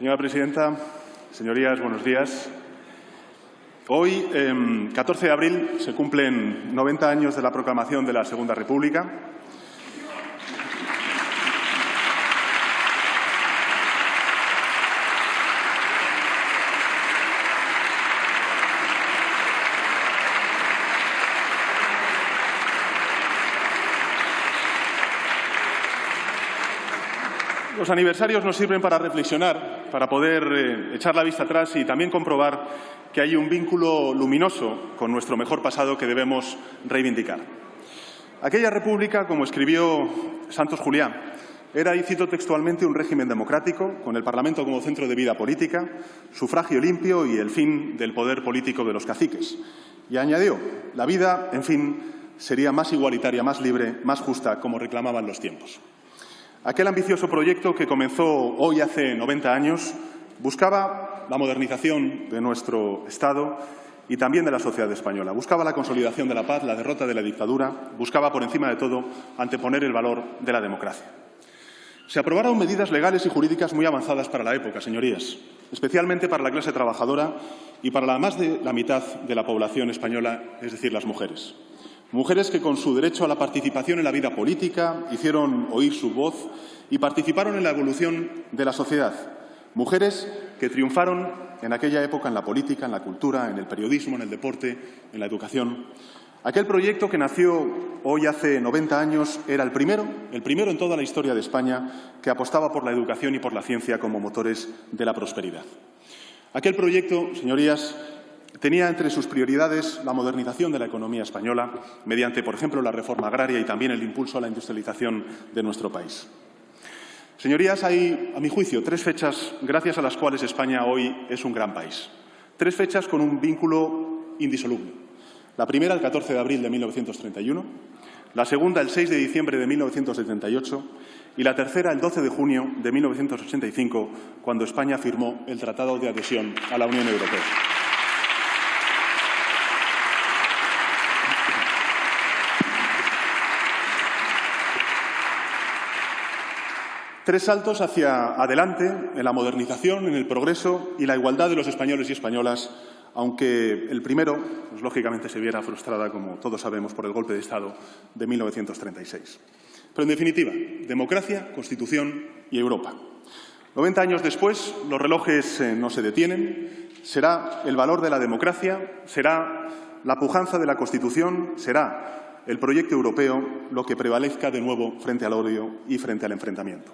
Señora presidenta, señorías, buenos días. Hoy, 14 de abril, se cumplen 90 años de la proclamación de la Segunda República. Los aniversarios nos sirven para reflexionar, para poder echar la vista atrás y también comprobar que hay un vínculo luminoso con nuestro mejor pasado que debemos reivindicar. Aquella república, como escribió Santos Juliá, era, y cito textualmente, un régimen democrático, con el Parlamento como centro de vida política, sufragio limpio y el fin del poder político de los caciques. Y añadió, la vida, en fin, sería más igualitaria, más libre, más justa, como reclamaban los tiempos. Aquel ambicioso proyecto que comenzó hoy hace 90 años buscaba la modernización de nuestro Estado y también de la sociedad española. Buscaba la consolidación de la paz, la derrota de la dictadura, buscaba, por encima de todo, anteponer el valor de la democracia. Se aprobaron medidas legales y jurídicas muy avanzadas para la época, señorías, especialmente para la clase trabajadora y para la más de la mitad de la población española, es decir, las mujeres. Mujeres que, con su derecho a la participación en la vida política, hicieron oír su voz y participaron en la evolución de la sociedad. Mujeres que triunfaron en aquella época en la política, en la cultura, en el periodismo, en el deporte, en la educación. Aquel proyecto que nació hoy hace 90 años era el primero en toda la historia de España que apostaba por la educación y por la ciencia como motores de la prosperidad. Aquel proyecto, señorías, tenía entre sus prioridades la modernización de la economía española mediante, por ejemplo, la reforma agraria y también el impulso a la industrialización de nuestro país. Señorías, hay, a mi juicio, tres fechas gracias a las cuales España hoy es un gran país. Tres fechas con un vínculo indisoluble. La primera, el 14 de abril de 1931, la segunda, el 6 de diciembre de 1978 y la tercera, el 12 de junio de 1985, cuando España firmó el Tratado de Adhesión a la Unión Europea. Tres saltos hacia adelante en la modernización, en el progreso y la igualdad de los españoles y españolas, aunque el primero, pues, lógicamente, se viera frustrada, como todos sabemos, por el golpe de Estado de 1936. Pero, en definitiva, democracia, Constitución y Europa. 90 años después, los relojes no se detienen. Será el valor de la democracia, será la pujanza de la Constitución, será el proyecto europeo lo que prevalezca de nuevo frente al odio y frente al enfrentamiento.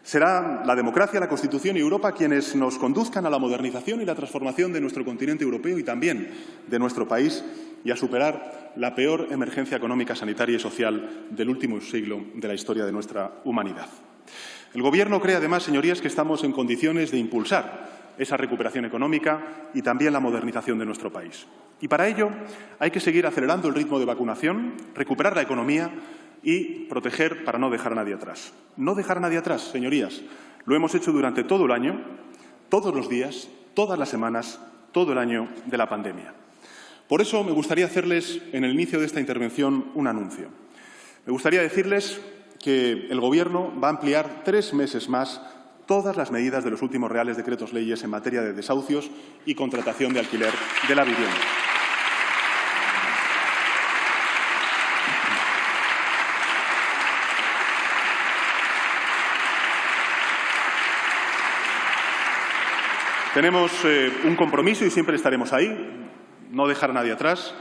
Será la democracia, la Constitución y Europa quienes nos conduzcan a la modernización y la transformación de nuestro continente europeo y también de nuestro país y a superar la peor emergencia económica, sanitaria y social del último siglo de la historia de nuestra humanidad. El Gobierno cree, además, señorías, que estamos en condiciones de impulsar esa recuperación económica y también la modernización de nuestro país. Y para ello hay que seguir acelerando el ritmo de vacunación, recuperar la economía y proteger para no dejar a nadie atrás. No dejar a nadie atrás, señorías. Lo hemos hecho durante todo el año, todos los días, todas las semanas, todo el año de la pandemia. Por eso me gustaría hacerles, en el inicio de esta intervención, un anuncio. Me gustaría decirles que el Gobierno va a ampliar 3 meses más todas las medidas de los últimos reales decretos leyes en materia de desahucios y contratación de alquiler de la vivienda. Tenemos un compromiso y siempre estaremos ahí, no dejar a nadie atrás.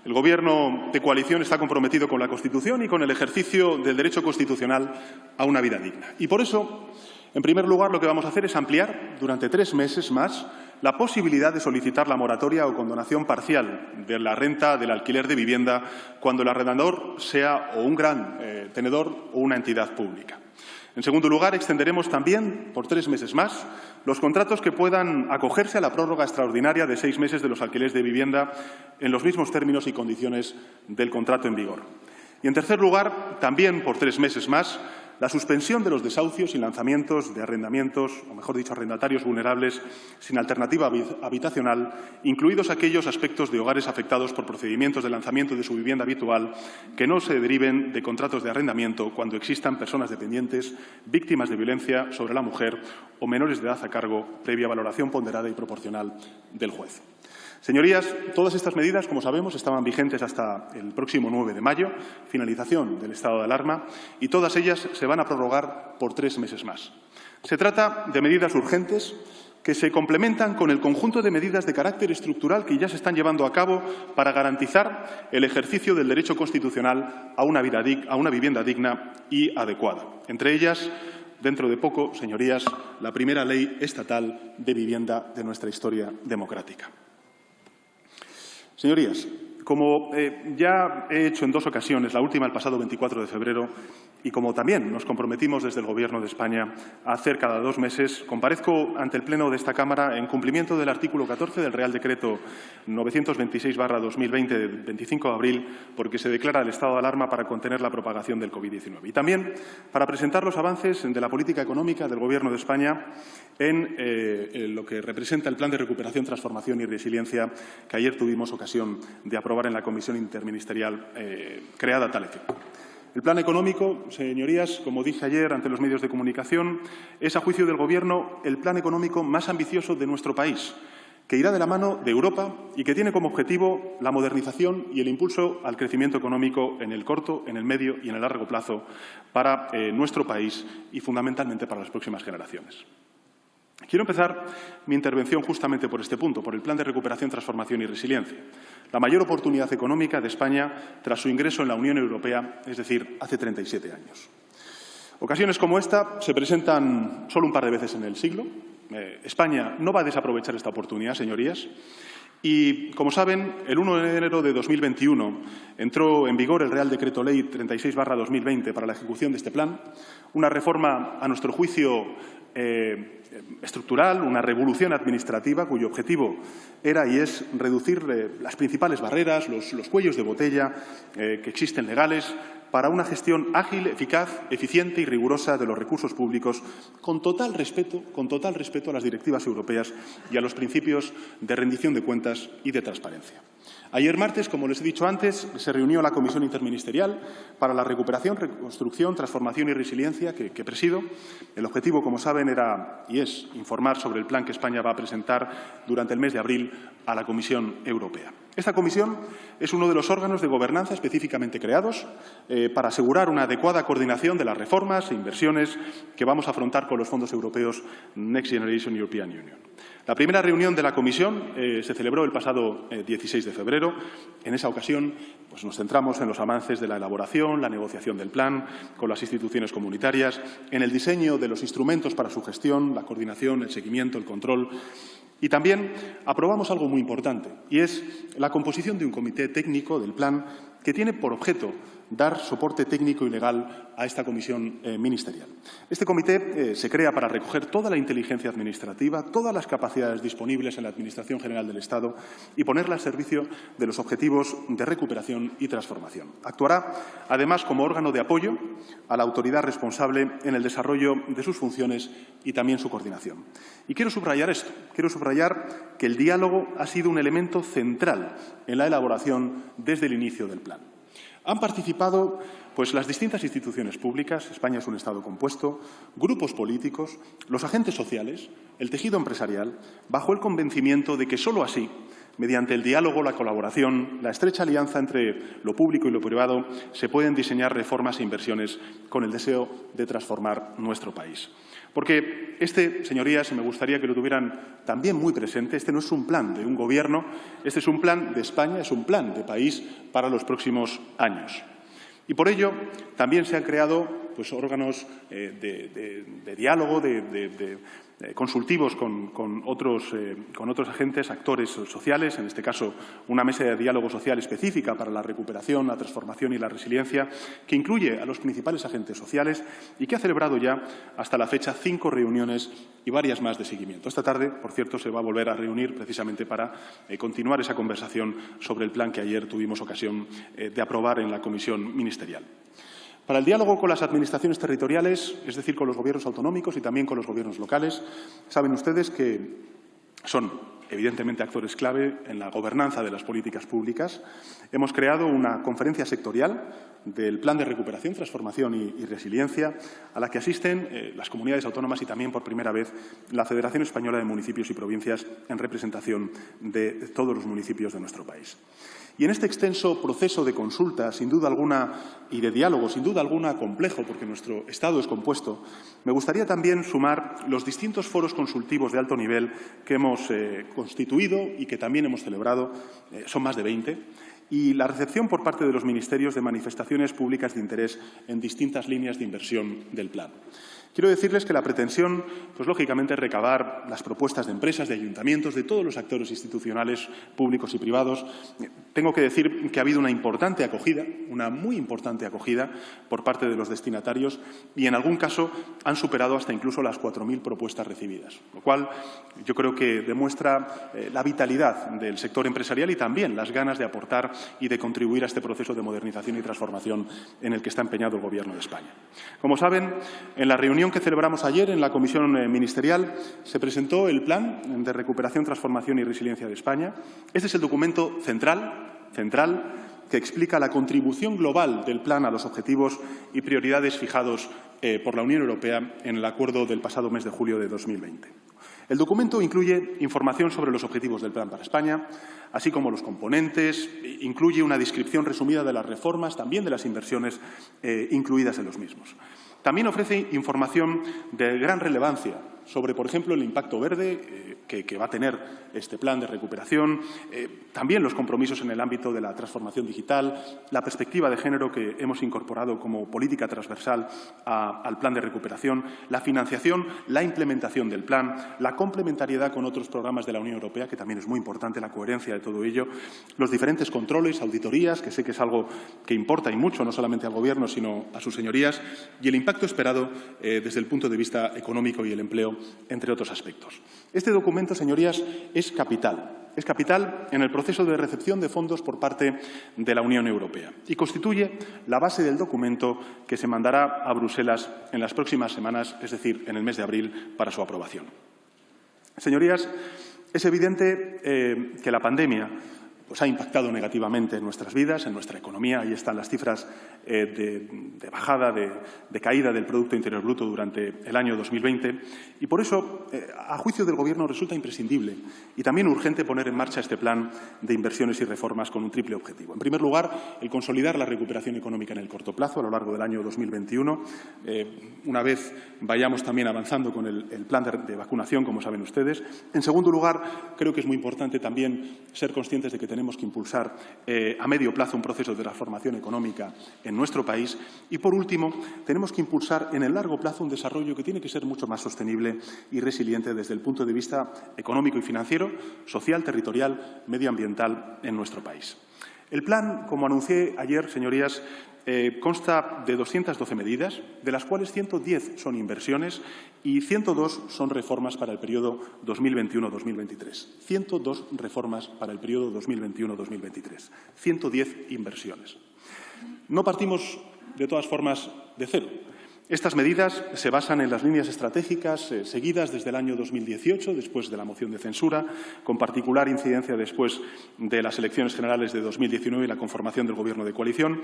El Gobierno de coalición está comprometido con la Constitución y con el ejercicio del derecho constitucional a una vida digna. Y por eso, en primer lugar, lo que vamos a hacer es ampliar durante 3 meses más la posibilidad de solicitar la moratoria o condonación parcial de la renta del alquiler de vivienda cuando el arrendador sea o un gran tenedor o una entidad pública. En segundo lugar, extenderemos también, por 3 meses más, los contratos que puedan acogerse a la prórroga extraordinaria de 6 meses de los alquileres de vivienda en los mismos términos y condiciones del contrato en vigor. Y, en tercer lugar, también por 3 meses más, la suspensión de los desahucios y lanzamientos de arrendamientos, o mejor dicho, arrendatarios vulnerables sin alternativa habitacional, incluidos aquellos aspectos de hogares afectados por procedimientos de lanzamiento de su vivienda habitual que no se deriven de contratos de arrendamiento cuando existan personas dependientes, víctimas de violencia sobre la mujer o menores de edad a cargo, previa valoración ponderada y proporcional del juez. Señorías, todas estas medidas, como sabemos, estaban vigentes hasta el próximo 9 de mayo, finalización del estado de alarma, y todas ellas se van a prorrogar por 3 meses más. Se trata de medidas urgentes que se complementan con el conjunto de medidas de carácter estructural que ya se están llevando a cabo para garantizar el ejercicio del derecho constitucional a una vivienda digna y adecuada. Entre ellas, dentro de poco, señorías, la primera ley estatal de vivienda de nuestra historia democrática. Señorías, como ya he hecho en 2 ocasiones, la última el pasado 24 de febrero, y como también nos comprometimos desde el Gobierno de España a hacer cada 2 meses, comparezco ante el Pleno de esta Cámara en cumplimiento del artículo 14 del Real Decreto 926/2020 del 25 de abril, porque se declara el estado de alarma para contener la propagación del COVID-19. Y también para presentar los avances de la política económica del Gobierno de España en lo que representa el Plan de Recuperación, Transformación y Resiliencia que ayer tuvimos ocasión de aprobar en la Comisión Interministerial creada a tal efecto. El plan económico, señorías, como dije ayer ante los medios de comunicación, es, a juicio del Gobierno, el plan económico más ambicioso de nuestro país, que irá de la mano de Europa y que tiene como objetivo la modernización y el impulso al crecimiento económico en el corto, en el medio y en el largo plazo para nuestro país y, fundamentalmente, para las próximas generaciones. Quiero empezar mi intervención justamente por este punto, por el Plan de Recuperación, Transformación y Resiliencia, la mayor oportunidad económica de España tras su ingreso en la Unión Europea, es decir, hace 37 años. Ocasiones como esta se presentan solo un par de veces en el siglo. España no va a desaprovechar esta oportunidad, señorías. Y, como saben, el 1 de enero de 2021 entró en vigor el Real Decreto Ley 36/2020 para la ejecución de este plan, una reforma, a nuestro juicio, estructural, una revolución administrativa cuyo objetivo era y es reducir las principales barreras, los cuellos de botella que existen legales para una gestión ágil, eficaz, eficiente y rigurosa de los recursos públicos, con total respeto a las directivas europeas y a los principios de rendición de cuentas y de transparencia. Ayer martes, como les he dicho antes, se reunió la Comisión Interministerial para la Recuperación, Reconstrucción, Transformación y Resiliencia que presido. El objetivo, como saben, era y es informar sobre el plan que España va a presentar durante el mes de abril a la Comisión Europea. Esta comisión es uno de los órganos de gobernanza específicamente creados para asegurar una adecuada coordinación de las reformas e inversiones que vamos a afrontar con los fondos europeos Next Generation European Union. La primera reunión de la comisión se celebró el pasado 16 de febrero. En esa ocasión nos centramos en los avances de la elaboración, la negociación del plan con las instituciones comunitarias, en el diseño de los instrumentos para su gestión, la coordinación, el seguimiento, el control. Y también aprobamos algo muy importante, y es la composición de un comité técnico del plan que tiene por objeto dar soporte técnico y legal a esta comisión ministerial. Este comité se crea para recoger toda la inteligencia administrativa, todas las capacidades disponibles en la Administración General del Estado y ponerla al servicio de los objetivos de recuperación y transformación. Actuará, además, como órgano de apoyo a la autoridad responsable en el desarrollo de sus funciones y también su coordinación. Y quiero subrayar esto. Quiero subrayar que el diálogo ha sido un elemento central en la elaboración desde el inicio del plan. Han participado las distintas instituciones públicas, España es un Estado compuesto, grupos políticos, los agentes sociales, el tejido empresarial, bajo el convencimiento de que solo así, mediante el diálogo, la colaboración, la estrecha alianza entre lo público y lo privado, se pueden diseñar reformas e inversiones con el deseo de transformar nuestro país. Porque señorías, me gustaría que lo tuvieran también muy presente, no es un plan de un gobierno, es un plan de España, es un plan de país para los próximos años. Y por ello también se han creado órganos de diálogo, consultivos con otros agentes, actores sociales, en este caso una mesa de diálogo social específica para la recuperación, la transformación y la resiliencia, que incluye a los principales agentes sociales y que ha celebrado ya hasta la fecha 5 reuniones y varias más de seguimiento. Esta tarde, por cierto, se va a volver a reunir precisamente para continuar esa conversación sobre el plan que ayer tuvimos ocasión de aprobar en la Comisión Ministerial. Para el diálogo con las administraciones territoriales, es decir, con los gobiernos autonómicos y también con los gobiernos locales, saben ustedes que son evidentemente actores clave en la gobernanza de las políticas públicas. Hemos creado una conferencia sectorial del Plan de Recuperación, Transformación y Resiliencia, a la que asisten las comunidades autónomas y también, por primera vez, la Federación Española de Municipios y Provincias en representación de todos los municipios de nuestro país. Y en este extenso proceso de consulta, sin duda alguna, y de diálogo, sin duda alguna complejo, porque nuestro Estado es compuesto, me gustaría también sumar los distintos foros consultivos de alto nivel que hemos constituido y que también hemos celebrado, son más de 20, y la recepción por parte de los ministerios de manifestaciones públicas de interés en distintas líneas de inversión del plan. Quiero decirles que la pretensión, pues lógicamente, es recabar las propuestas de empresas, de ayuntamientos, de todos los actores institucionales públicos y privados. Tengo que decir que ha habido una importante acogida, una muy importante acogida por parte de los destinatarios y, en algún caso, han superado hasta incluso las 4.000 propuestas recibidas, lo cual yo creo que demuestra la vitalidad del sector empresarial y también las ganas de aportar y de contribuir a este proceso de modernización y transformación en el que está empeñado el Gobierno de España. Como saben, en la reunión que celebramos ayer en la Comisión Ministerial se presentó el Plan de Recuperación, Transformación y Resiliencia de España. Este es el documento central que explica la contribución global del plan a los objetivos y prioridades fijados por la Unión Europea en el acuerdo del pasado mes de julio de 2020. El documento incluye información sobre los objetivos del plan para España, así como los componentes, incluye una descripción resumida de las reformas, también de las inversiones incluidas en los mismos. También ofrece información de gran relevancia sobre, por ejemplo, el impacto verde que va a tener este plan de recuperación, también los compromisos en el ámbito de la transformación digital, la perspectiva de género que hemos incorporado como política transversal al plan de recuperación, la financiación, la implementación del plan, la complementariedad con otros programas de la Unión Europea, que también es muy importante, la coherencia de todo ello, los diferentes controles, auditorías, que sé que es algo que importa y mucho, no solamente al Gobierno, sino a sus señorías, y el impacto esperado desde el punto de vista económico y el empleo, entre otros aspectos. Este documento, señorías, es capital. Es capital en el proceso de recepción de fondos por parte de la Unión Europea y constituye la base del documento que se mandará a Bruselas en las próximas semanas, es decir, en el mes de abril, para su aprobación. Señorías, es evidente que la pandemia ha impactado negativamente en nuestras vidas, en nuestra economía. Ahí están las cifras de bajada, de caída del Producto Interior Bruto durante el año 2020. Y por eso, a juicio del Gobierno, resulta imprescindible y también urgente poner en marcha este plan de inversiones y reformas con un triple objetivo. En primer lugar, el consolidar la recuperación económica en el corto plazo a lo largo del año 2021. Una vez vayamos también avanzando con el plan de vacunación, como saben ustedes. En segundo lugar, creo que es muy importante también ser conscientes de que tenemos que impulsar a medio plazo un proceso de transformación económica en nuestro país. Y, por último, tenemos que impulsar en el largo plazo un desarrollo que tiene que ser mucho más sostenible y resiliente desde el punto de vista económico y financiero, social, territorial, medioambiental en nuestro país. El plan, como anuncié ayer, señorías, consta de 212 medidas, de las cuales 110 son inversiones y 102 son reformas para el periodo 2021-2023. 102 reformas para el periodo 2021-2023. 110 inversiones. No partimos, de todas formas, de cero. Estas medidas se basan en las líneas estratégicas seguidas desde el año 2018, después de la moción de censura, con particular incidencia después de las elecciones generales de 2019 y la conformación del Gobierno de coalición,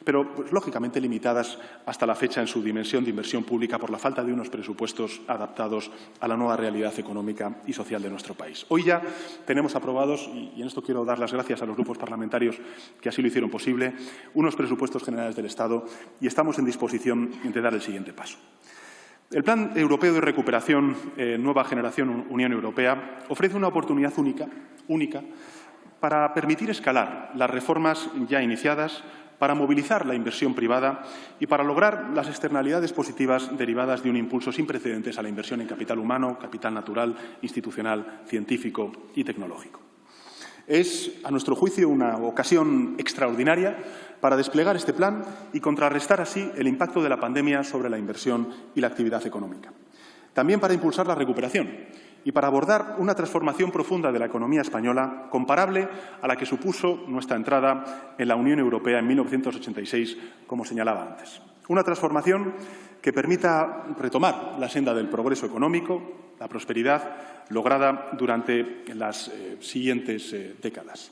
pero lógicamente limitadas hasta la fecha en su dimensión de inversión pública por la falta de unos presupuestos adaptados a la nueva realidad económica y social de nuestro país. Hoy ya tenemos aprobados, y en esto quiero dar las gracias a los grupos parlamentarios que así lo hicieron posible, unos presupuestos generales del Estado y estamos en disposición de dar el siguiente paso. El Plan Europeo de Recuperación Nueva Generación Unión Europea ofrece una oportunidad única para permitir escalar las reformas ya iniciadas, para movilizar la inversión privada y para lograr las externalidades positivas derivadas de un impulso sin precedentes a la inversión en capital humano, capital natural, institucional, científico y tecnológico. Es, a nuestro juicio, una ocasión extraordinaria para desplegar este plan y contrarrestar así el impacto de la pandemia sobre la inversión y la actividad económica. También para impulsar la recuperación y para abordar una transformación profunda de la economía española comparable a la que supuso nuestra entrada en la Unión Europea en 1986, como señalaba antes. Una transformación que permita retomar la senda del progreso económico, la prosperidad lograda durante las siguientes décadas.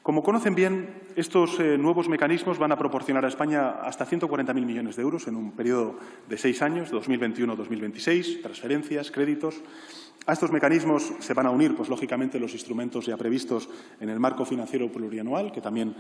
Como conocen bien, estos nuevos mecanismos van a proporcionar a España hasta 140.000 millones de euros en un periodo de 6 años, 2021-2026, transferencias, créditos. A estos mecanismos se van a unir, pues, lógicamente, los instrumentos ya previstos en el marco financiero plurianual, que también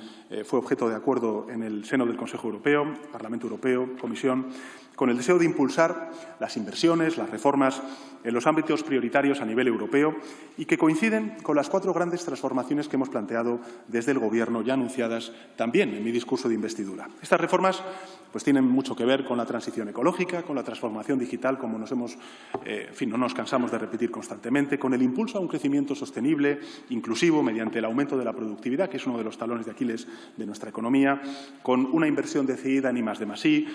fue objeto de acuerdo en el seno del Consejo Europeo, Parlamento Europeo, Comisión, con el deseo de impulsar las inversiones, las reformas en los ámbitos prioritarios a nivel europeo y que coinciden con las 4 grandes transformaciones que hemos planteado desde el Gobierno, ya anunciadas también en mi discurso de investidura. Estas reformas, pues, tienen mucho que ver con la transición ecológica, con la transformación digital, como no nos cansamos de repetir constantemente, con el impulso a un crecimiento sostenible, inclusivo, mediante el aumento de la productividad, que es uno de los talones de Aquiles de nuestra economía, con una inversión decidida en I+D+I,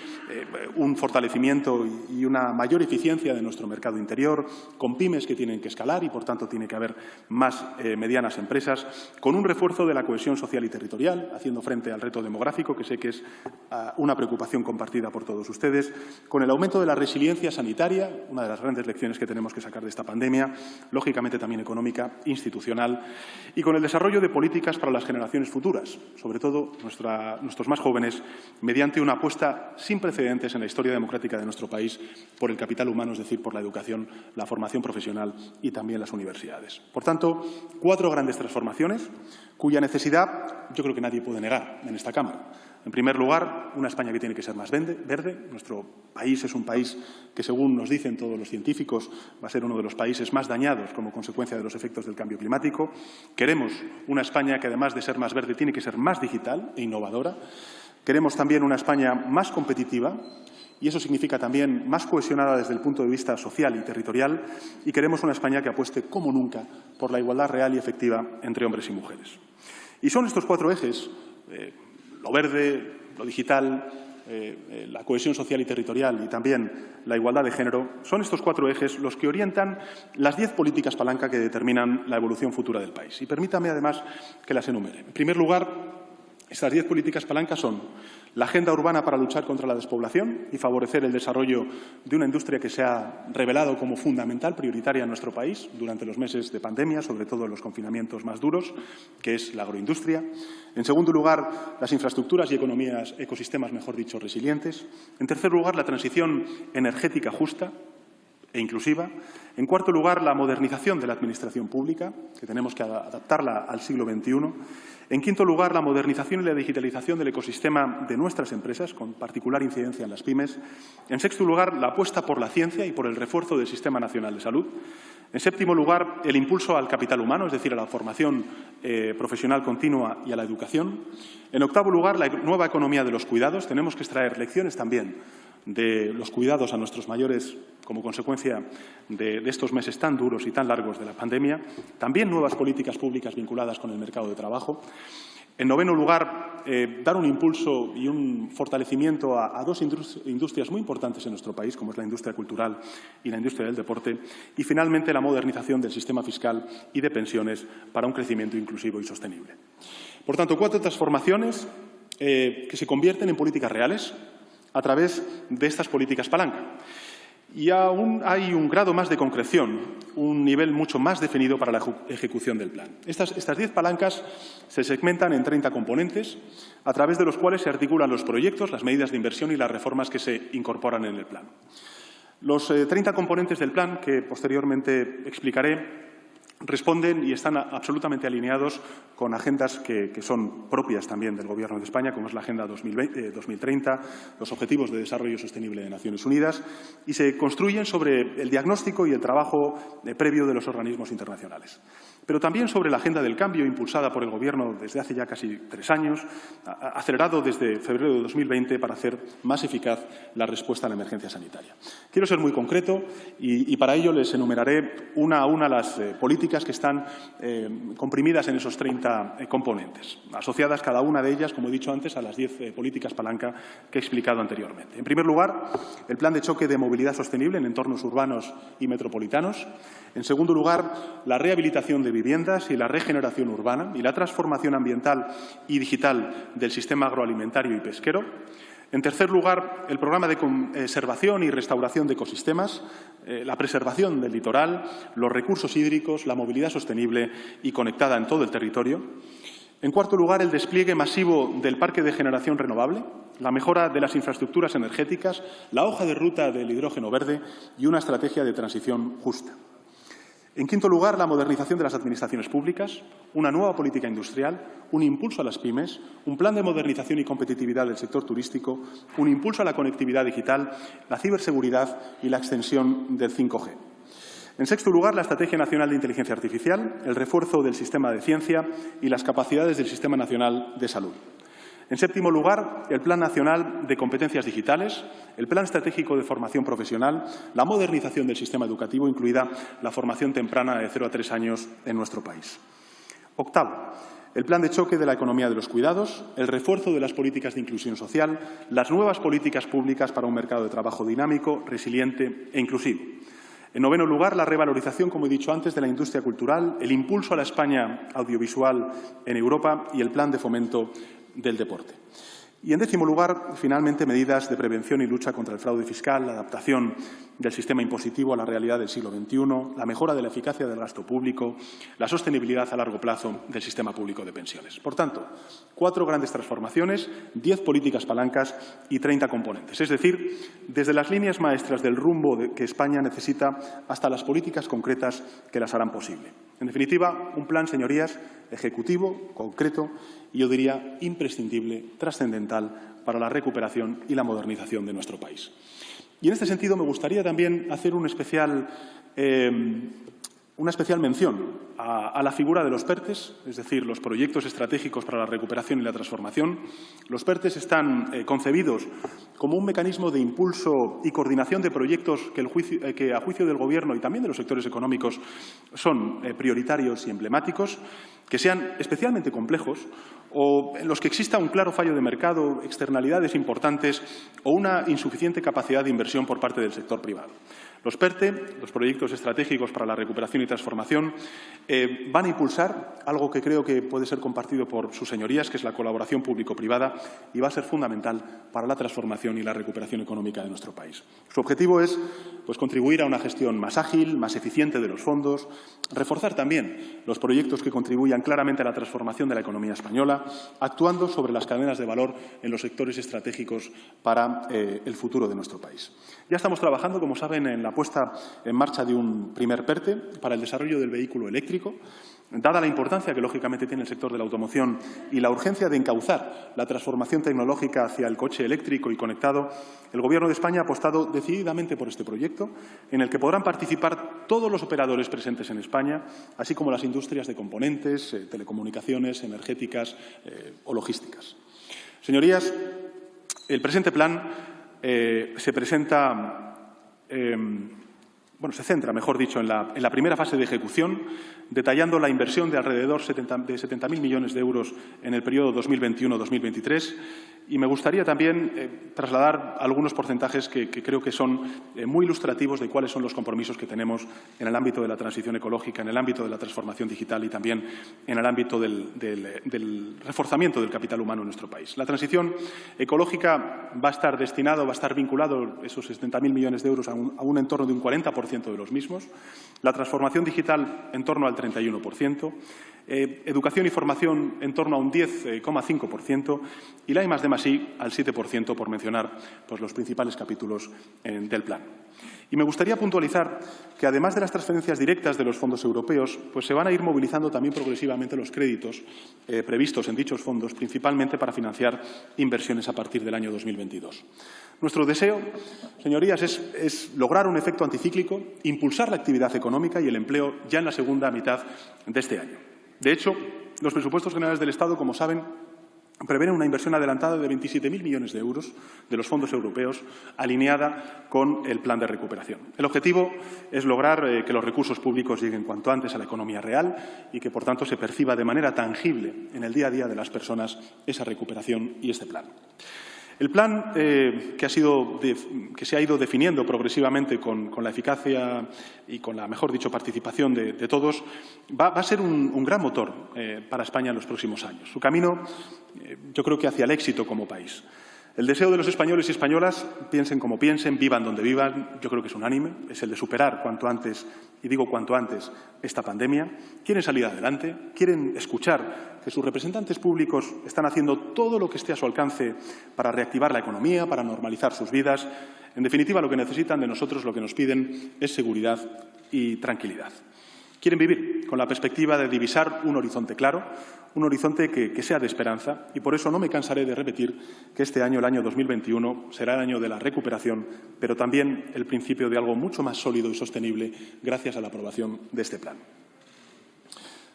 un fortalecimiento y una mayor eficiencia de nuestro mercado interior, con pymes que tienen que escalar y, por tanto, tiene que haber más medianas empresas, con un refuerzo de la cohesión social y territorial, haciendo frente al reto demográfico, que sé que es una preocupación compartida por todos ustedes, con el aumento de la resiliencia sanitaria, una de las grandes lecciones que tenemos que sacar de esta pandemia, lógicamente también económica, institucional, y con el desarrollo de políticas para las generaciones futuras, sobre todo nuestros más jóvenes, mediante una apuesta sin precedentes en la historia democrática de nuestro país por el capital humano, es decir, por la educación, la formación profesional y también las universidades. Por tanto, 4 grandes transformaciones cuya necesidad yo creo que nadie puede negar en esta Cámara. En primer lugar, una España que tiene que ser más verde. Nuestro país es un país que, según nos dicen todos los científicos, va a ser uno de los países más dañados como consecuencia de los efectos del cambio climático. Queremos una España que, además de ser más verde, tiene que ser más digital e innovadora. Queremos también una España más competitiva, y eso significa también más cohesionada desde el punto de vista social y territorial, y queremos una España que apueste como nunca por la igualdad real y efectiva entre hombres y mujeres. Y son estos 4 ejes, lo verde, lo digital, la cohesión social y territorial y también la igualdad de género, son estos 4 ejes los que orientan las 10 políticas palanca que determinan la evolución futura del país. Y permítame, además, que las enumere. En primer lugar, estas 10 políticas palanca son la agenda urbana para luchar contra la despoblación y favorecer el desarrollo de una industria que se ha revelado como fundamental, prioritaria en nuestro país durante los meses de pandemia, sobre todo en los confinamientos más duros, que es la agroindustria. En segundo lugar, las infraestructuras y ecosistemas, mejor dicho, resilientes. En tercer lugar, la transición energética justa e inclusiva. En cuarto lugar, la modernización de la administración pública, que tenemos que adaptarla al siglo XXI. En quinto lugar, la modernización y la digitalización del ecosistema de nuestras empresas, con particular incidencia en las pymes. En sexto lugar, la apuesta por la ciencia y por el refuerzo del Sistema Nacional de Salud. En séptimo lugar, el impulso al capital humano, es decir, a la formación profesional continua y a la educación. En octavo lugar, la nueva economía de los cuidados. Tenemos que extraer lecciones también de los cuidados a nuestros mayores como consecuencia de estos meses tan duros y tan largos de la pandemia. También nuevas políticas públicas vinculadas con el mercado de trabajo. En noveno lugar, dar un impulso y un fortalecimiento a 2 industrias muy importantes en nuestro país, como es la industria cultural y la industria del deporte. Y, finalmente, la modernización del sistema fiscal y de pensiones para un crecimiento inclusivo y sostenible. Por tanto, 4 transformaciones que se convierten en políticas reales a través de estas políticas palanca. Y aún hay un grado más de concreción, un nivel mucho más definido para la ejecución del plan. Estas 10 palancas se segmentan en 30 componentes, a través de los cuales se articulan los proyectos, las medidas de inversión y las reformas que se incorporan en el plan. Los 30 componentes del plan, que posteriormente explicaré, responden y están absolutamente alineados con agendas que son propias también del Gobierno de España, como es la Agenda 2030, los Objetivos de Desarrollo Sostenible de Naciones Unidas, y se construyen sobre el diagnóstico y el trabajo previo de los organismos internacionales. Pero también sobre la Agenda del Cambio, impulsada por el Gobierno desde hace ya casi 3 años, acelerado desde febrero de 2020 para hacer más eficaz la respuesta a la emergencia sanitaria. Quiero ser muy concreto y para ello les enumeraré una a una las políticas que están comprimidas en esos 30 componentes, asociadas cada una de ellas, como he dicho antes, a las 10 políticas palanca que he explicado anteriormente. En primer lugar, el Plan de choque de movilidad sostenible en entornos urbanos y metropolitanos. En segundo lugar, la rehabilitación de viviendas y la regeneración urbana y la transformación ambiental y digital del sistema agroalimentario y pesquero. En tercer lugar, el programa de conservación y restauración de ecosistemas, la preservación del litoral, los recursos hídricos, la movilidad sostenible y conectada en todo el territorio. En cuarto lugar, el despliegue masivo del parque de generación renovable, la mejora de las infraestructuras energéticas, la hoja de ruta del hidrógeno verde y una estrategia de transición justa. En quinto lugar, la modernización de las administraciones públicas, una nueva política industrial, un impulso a las pymes, un plan de modernización y competitividad del sector turístico, un impulso a la conectividad digital, la ciberseguridad y la extensión del 5G. En sexto lugar, la Estrategia Nacional de Inteligencia Artificial, el refuerzo del sistema de ciencia y las capacidades del Sistema Nacional de Salud. En séptimo lugar, el Plan Nacional de Competencias Digitales, el Plan Estratégico de Formación Profesional, la modernización del sistema educativo, incluida la formación temprana de 0 a 3 años en nuestro país. Octavo, el Plan de Choque de la Economía de los Cuidados, el refuerzo de las políticas de inclusión social, las nuevas políticas públicas para un mercado de trabajo dinámico, resiliente e inclusivo. En noveno lugar, la revalorización, como he dicho antes, de la industria cultural, el impulso a la España audiovisual en Europa y el plan de fomento del deporte. Y, en décimo lugar, finalmente, medidas de prevención y lucha contra el fraude fiscal, la adaptación del sistema impositivo a la realidad del siglo XXI, la mejora de la eficacia del gasto público, la sostenibilidad a largo plazo del sistema público de pensiones. Por tanto, 4 grandes transformaciones, 10 políticas palancas y 30 componentes. Es decir, desde las líneas maestras del rumbo que España necesita hasta las políticas concretas que las harán posible. En definitiva, un plan, señorías, ejecutivo, concreto y, yo diría, imprescindible, trascendental para la recuperación y la modernización de nuestro país. Y en este sentido me gustaría también hacer una especial mención a la figura de los PERTEs, es decir, los proyectos estratégicos para la recuperación y la transformación. Los PERTEs están concebidos como un mecanismo de impulso y coordinación de proyectos que, a juicio del Gobierno y también de los sectores económicos, son prioritarios y emblemáticos, que sean especialmente complejos o en los que exista un claro fallo de mercado, externalidades importantes o una insuficiente capacidad de inversión por parte del sector privado. Los PERTE, los proyectos estratégicos para la recuperación y transformación, van a impulsar algo que creo que puede ser compartido por sus señorías, que es la colaboración público-privada, y va a ser fundamental para la transformación y la recuperación económica de nuestro país. Su objetivo es contribuir a una gestión más ágil, más eficiente de los fondos, reforzar también los proyectos que contribuyan claramente a la transformación de la economía española, actuando sobre las cadenas de valor en los sectores estratégicos para el futuro de nuestro país. Ya estamos trabajando, como saben, en la puesta en marcha de un primer PERTE para el desarrollo del vehículo eléctrico. Dada la importancia que, lógicamente, tiene el sector de la automoción y la urgencia de encauzar la transformación tecnológica hacia el coche eléctrico y conectado, el Gobierno de España ha apostado decididamente por este proyecto, en el que podrán participar todos los operadores presentes en España, así como las industrias de componentes, telecomunicaciones, energéticas o logísticas. Señorías, el presente plan se centra, mejor dicho, en la primera fase de ejecución, detallando la inversión de alrededor de 70.000 millones de euros en el periodo 2021-2023. Y me gustaría también trasladar algunos porcentajes que creo que son muy ilustrativos de cuáles son los compromisos que tenemos en el ámbito de la transición ecológica, en el ámbito de la transformación digital y también en el ámbito del reforzamiento del capital humano en nuestro país. La transición ecológica va a estar vinculado esos 70.000 millones de euros a un entorno de un 40% de los mismos. La transformación digital en torno al 31%. Educación y formación en torno a un 10,5% y la I+D+I al 7%, por mencionar los principales capítulos del plan. Y me gustaría puntualizar que, además de las transferencias directas de los fondos europeos, se van a ir movilizando también progresivamente los créditos previstos en dichos fondos, principalmente para financiar inversiones a partir del año 2022. Nuestro deseo, señorías, es lograr un efecto anticíclico, impulsar la actividad económica y el empleo ya en la segunda mitad de este año. De hecho, los presupuestos generales del Estado, como saben, prevén una inversión adelantada de 27.000 millones de euros de los fondos europeos, alineada con el plan de recuperación. El objetivo es lograr que los recursos públicos lleguen cuanto antes a la economía real y que, por tanto, se perciba de manera tangible en el día a día de las personas esa recuperación y este plan. El plan que se ha ido definiendo progresivamente con la eficacia y con la, mejor dicho, participación de todos, va a ser un gran motor para España en los próximos años. Su camino, yo creo que hacia el éxito como país. El deseo de los españoles y españolas, piensen como piensen, vivan donde vivan, yo creo que es unánime, es el de superar cuanto antes, y digo cuanto antes, esta pandemia. Quieren salir adelante, quieren escuchar que sus representantes públicos están haciendo todo lo que esté a su alcance para reactivar la economía, para normalizar sus vidas. En definitiva, lo que necesitan de nosotros, lo que nos piden, es seguridad y tranquilidad. Quieren vivir con la perspectiva de divisar un horizonte claro, un horizonte que sea de esperanza, y por eso no me cansaré de repetir que este año, el año 2021, será el año de la recuperación, pero también el principio de algo mucho más sólido y sostenible gracias a la aprobación de este plan.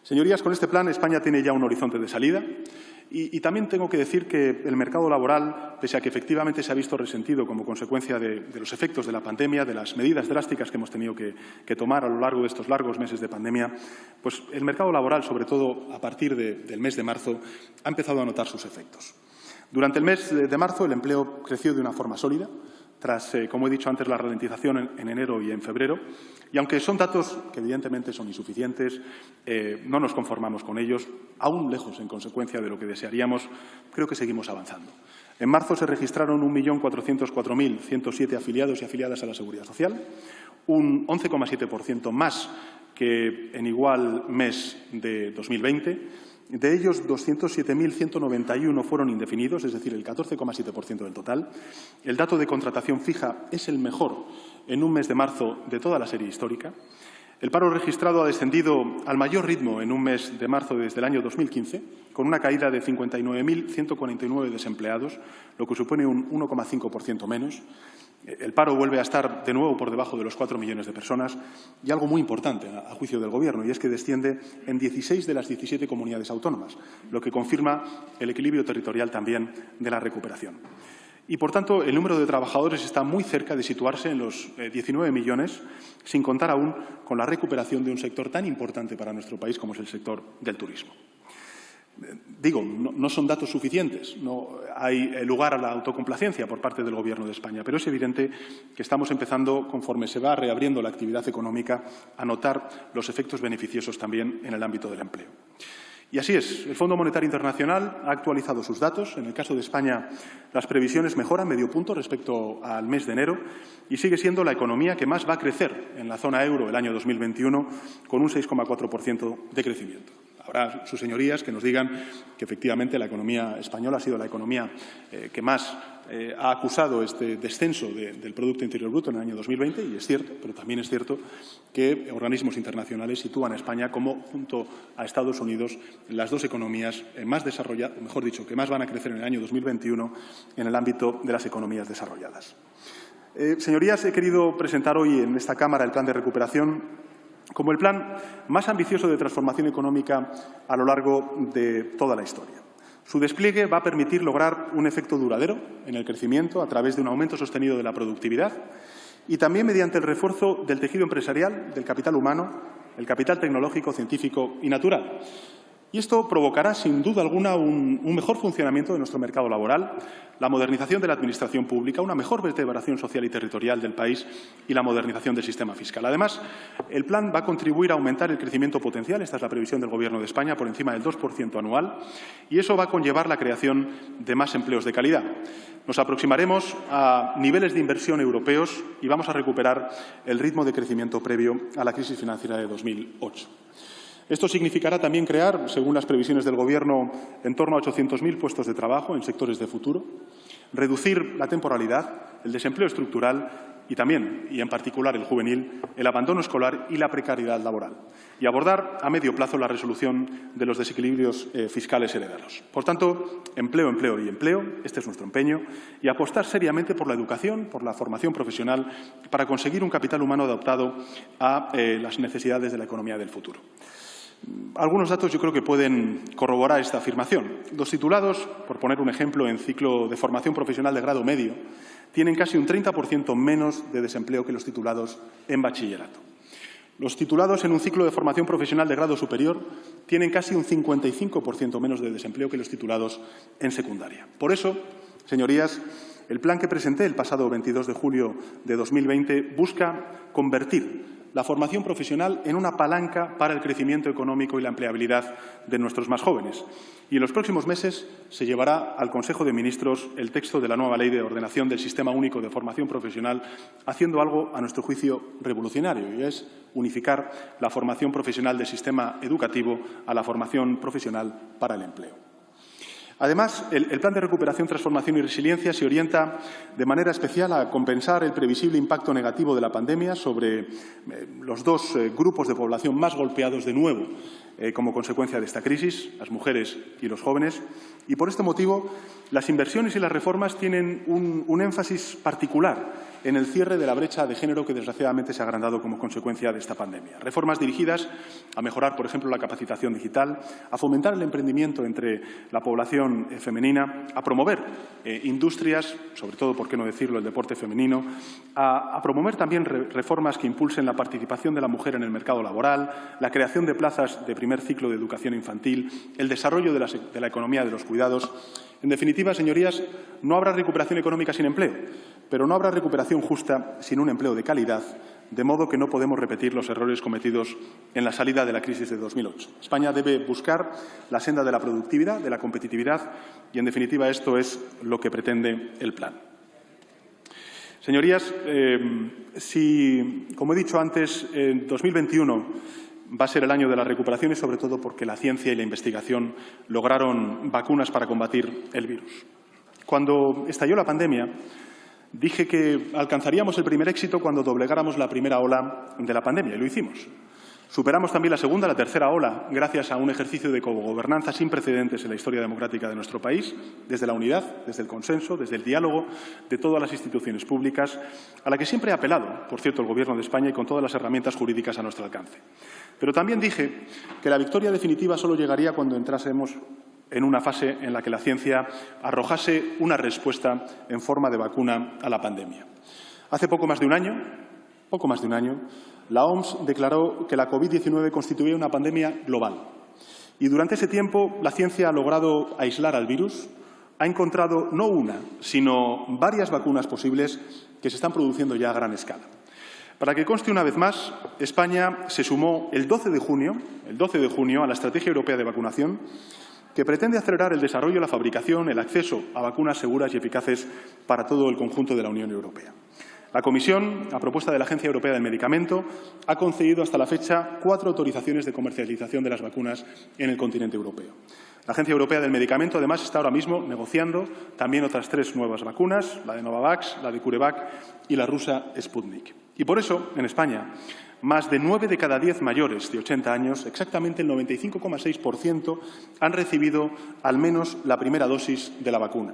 Señorías, con este plan España tiene ya un horizonte de salida y también tengo que decir que el mercado laboral, pese a que efectivamente se ha visto resentido como consecuencia de los efectos de la pandemia, de las medidas drásticas que hemos tenido que tomar a lo largo de estos largos meses de pandemia, pues el mercado laboral, sobre todo a partir del mes de marzo, ha empezado a notar sus efectos. Durante el mes de marzo el empleo creció de una forma sólida, tras, como he dicho antes, la ralentización en enero y en febrero. Y aunque son datos que evidentemente son insuficientes, no nos conformamos con ellos, aún lejos en consecuencia de lo que desearíamos, creo que seguimos avanzando. En marzo se registraron 1.404.107 afiliados y afiliadas a la Seguridad Social, un 11,7% más que en igual mes de 2020. De ellos, 207.191 fueron indefinidos, es decir, el 14,7% del total. El dato de contratación fija es el mejor en un mes de marzo de toda la serie histórica. El paro registrado ha descendido al mayor ritmo en un mes de marzo desde el año 2015, con una caída de 59.149 desempleados, lo que supone un 1,5% menos. El paro vuelve a estar de nuevo por debajo de los 4 millones de personas y algo muy importante a juicio del Gobierno, y es que desciende en 16 de las 17 comunidades autónomas, lo que confirma el equilibrio territorial también de la recuperación. Y, por tanto, el número de trabajadores está muy cerca de situarse en los 19 millones, sin contar aún con la recuperación de un sector tan importante para nuestro país como es el sector del turismo. Digo, no son datos suficientes, no hay lugar a la autocomplacencia por parte del Gobierno de España, pero es evidente que estamos empezando, conforme se va reabriendo la actividad económica, a notar los efectos beneficiosos también en el ámbito del empleo. Y así es, el Fondo Monetario Internacional ha actualizado sus datos. En el caso de España, las previsiones mejoran medio punto respecto al mes de enero y sigue siendo la economía que más va a crecer en la zona euro el año 2021, con un 6,4% de crecimiento. Habrá sus señorías que nos digan que efectivamente la economía española ha sido la economía que más ha acusado este descenso del Producto Interior Bruto en el año 2020, y es cierto, pero también es cierto que organismos internacionales sitúan a España como, junto a Estados Unidos, las dos economías más desarrolladas, mejor dicho, que más van a crecer en el año 2021 en el ámbito de las economías desarrolladas. Señorías, he querido presentar hoy en esta Cámara el plan de recuperación como el plan más ambicioso de transformación económica a lo largo de toda la historia. Su despliegue va a permitir lograr un efecto duradero en el crecimiento a través de un aumento sostenido de la productividad y también mediante el refuerzo del tejido empresarial, del capital humano, el capital tecnológico, científico y natural. Y esto provocará, sin duda alguna, un mejor funcionamiento de nuestro mercado laboral, la modernización de la administración pública, una mejor vertebración social y territorial del país y la modernización del sistema fiscal. Además, el plan va a contribuir a aumentar el crecimiento potencial, esta es la previsión del Gobierno de España, por encima del 2% anual, y eso va a conllevar la creación de más empleos de calidad. Nos aproximaremos a niveles de inversión europeos y vamos a recuperar el ritmo de crecimiento previo a la crisis financiera de 2008. Esto significará también crear, según las previsiones del Gobierno, en torno a 800.000 puestos de trabajo en sectores de futuro, reducir la temporalidad, el desempleo estructural y también, y en particular el juvenil, el abandono escolar y la precariedad laboral, y abordar a medio plazo la resolución de los desequilibrios fiscales heredados. Por tanto, empleo, empleo y empleo, este es nuestro empeño, y apostar seriamente por la educación, por la formación profesional, para conseguir un capital humano adaptado a las necesidades de la economía del futuro. Algunos datos yo creo que pueden corroborar esta afirmación. Los titulados, por poner un ejemplo, en ciclo de formación profesional de grado medio, tienen casi un 30% menos de desempleo que los titulados en bachillerato. Los titulados en un ciclo de formación profesional de grado superior tienen casi un 55% menos de desempleo que los titulados en secundaria. Por eso, señorías, el plan que presenté el pasado 22 de julio de 2020 busca convertir la formación profesional en una palanca para el crecimiento económico y la empleabilidad de nuestros más jóvenes. Y en los próximos meses se llevará al Consejo de Ministros el texto de la nueva Ley de Ordenación del Sistema Único de Formación Profesional, haciendo algo, a nuestro juicio, revolucionario, y es unificar la formación profesional del sistema educativo a la formación profesional para el empleo. Además, el Plan de Recuperación, Transformación y Resiliencia se orienta de manera especial a compensar el previsible impacto negativo de la pandemia sobre los dos grupos de población más golpeados de nuevo como consecuencia de esta crisis, las mujeres y los jóvenes. Y por este motivo, las inversiones y las reformas tienen un énfasis particular en el cierre de la brecha de género que desgraciadamente se ha agrandado como consecuencia de esta pandemia. Reformas dirigidas a mejorar, por ejemplo, la capacitación digital, a fomentar el emprendimiento entre la población femenina, a promover industrias, sobre todo, por qué no decirlo, el deporte femenino, a promover también reformas que impulsen la participación de la mujer en el mercado laboral, la creación de plazas de primer ciclo de educación infantil, el desarrollo de la economía de los cuidados. En definitiva, señorías, no habrá recuperación económica sin empleo, pero no habrá recuperación justa sin un empleo de calidad, de modo que no podemos repetir los errores cometidos en la salida de la crisis de 2008. España debe buscar la senda de la productividad, de la competitividad y, en definitiva, esto es lo que pretende el plan. Señorías, si, como he dicho antes, en 2021 va a ser el año de la recuperación y, sobre todo, porque la ciencia y la investigación lograron vacunas para combatir el virus. Cuando estalló la pandemia, dije que alcanzaríamos el primer éxito cuando doblegáramos la primera ola de la pandemia, y lo hicimos. Superamos también la segunda, la tercera ola, gracias a un ejercicio de cogobernanza sin precedentes en la historia democrática de nuestro país, desde la unidad, desde el consenso, desde el diálogo de todas las instituciones públicas, a la que siempre ha apelado, por cierto, el Gobierno de España y con todas las herramientas jurídicas a nuestro alcance. Pero también dije que la victoria definitiva solo llegaría cuando entrásemos en una fase en la que la ciencia arrojase una respuesta en forma de vacuna a la pandemia. Hace poco más de un año, la OMS declaró que la COVID-19 constituía una pandemia global. Y durante ese tiempo, la ciencia ha logrado aislar al virus, ha encontrado no una, sino varias vacunas posibles que se están produciendo ya a gran escala. Para que conste una vez más, España se sumó el 12 de junio a la Estrategia Europea de Vacunación, que pretende acelerar el desarrollo, la fabricación, el acceso a vacunas seguras y eficaces para todo el conjunto de la Unión Europea. La Comisión, a propuesta de la Agencia Europea del Medicamento, ha concedido hasta la fecha 4 autorizaciones de comercialización de las vacunas en el continente europeo. La Agencia Europea del Medicamento, además, está ahora mismo negociando también otras 3 nuevas vacunas, la de Novavax, la de CureVac y la rusa Sputnik. Y por eso, en España, más de 9 de cada 10 mayores de 80 años, exactamente el 95,6%, han recibido al menos la primera dosis de la vacuna.